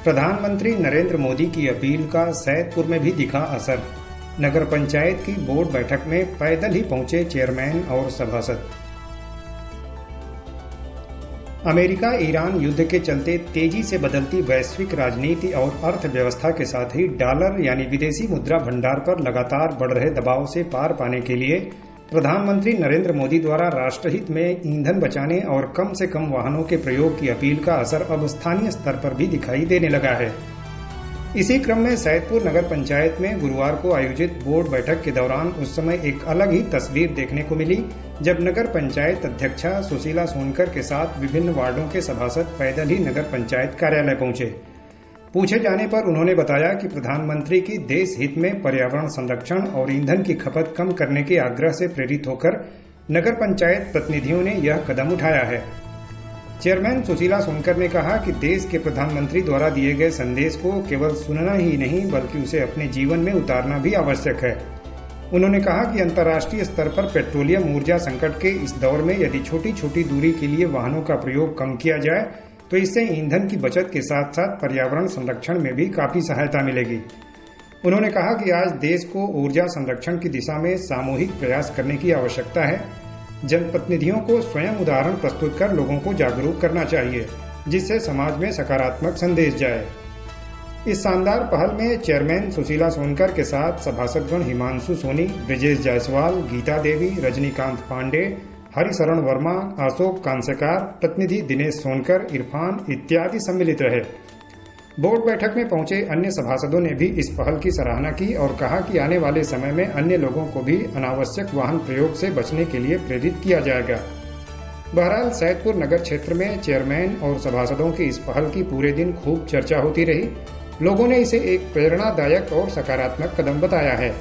प्रधानमंत्री नरेंद्र मोदी की अपील का सैदपुर में भी दिखा असर। नगर पंचायत की बोर्ड बैठक में पैदल ही पहुंचे चेयरमैन और सभासद। अमेरिका ईरान युद्ध के चलते तेजी से बदलती वैश्विक राजनीति और अर्थव्यवस्था के साथ ही डॉलर यानी विदेशी मुद्रा भंडार पर लगातार बढ़ रहे दबाव से पार पाने के लिए प्रधानमंत्री नरेंद्र मोदी द्वारा राष्ट्रहित में ईंधन बचाने और कम से कम वाहनों के प्रयोग की अपील का असर अब स्थानीय स्तर पर भी दिखाई देने लगा है। इसी क्रम में सैदपुर नगर पंचायत में गुरुवार को आयोजित बोर्ड बैठक के दौरान उस समय एक अलग ही तस्वीर देखने को मिली, जब नगर पंचायत अध्यक्षा सुशीला सोनकर के साथ विभिन्न वार्डों के सभासद पैदल ही नगर पंचायत कार्यालय पहुंचे। पूछे जाने पर उन्होंने बताया कि प्रधानमंत्री की देश हित में पर्यावरण संरक्षण और ईंधन की खपत कम करने के आग्रह से प्रेरित होकर नगर पंचायत प्रतिनिधियों ने यह कदम उठाया है। चेयरमैन सुशीला सोनकर ने कहा कि देश के प्रधानमंत्री द्वारा दिए गए संदेश को केवल सुनना ही नहीं बल्कि उसे अपने जीवन में उतारना भी आवश्यक है। उन्होंने कहा कि अंतर्राष्ट्रीय स्तर पर पेट्रोलियम ऊर्जा संकट के इस दौर में यदि छोटी छोटी दूरी के लिए वाहनों का प्रयोग कम किया जाए तो इससे ईंधन की बचत के साथ साथ पर्यावरण संरक्षण में भी काफी सहायता मिलेगी। उन्होंने कहा कि आज देश को ऊर्जा संरक्षण की दिशा में सामूहिक प्रयास करने की आवश्यकता है। जनप्रतिनिधियों को स्वयं उदाहरण प्रस्तुत कर लोगों को जागरूक करना चाहिए, जिससे समाज में सकारात्मक संदेश जाए। इस शानदार पहल में चेयरमैन सुशीला सोनकर के साथ सभासदगण हिमांशु सोनी, ब्रिजेश जायसवाल, गीता देवी, रजनीकांत पांडे, हरिशरण वर्मा, अशोक कांसेकार, प्रतिनिधि दिनेश सोनकर, इरफान इत्यादि सम्मिलित रहे। बोर्ड बैठक में पहुंचे अन्य सभासदों ने भी इस पहल की सराहना की और कहा कि आने वाले समय में अन्य लोगों को भी अनावश्यक वाहन प्रयोग से बचने के लिए प्रेरित किया जाएगा। बहरहाल सैदपुर नगर क्षेत्र में चेयरमैन और सभासदों की इस पहल की पूरे दिन खूब चर्चा होती रही। लोगों ने इसे एक प्रेरणादायक और सकारात्मक कदम बताया है।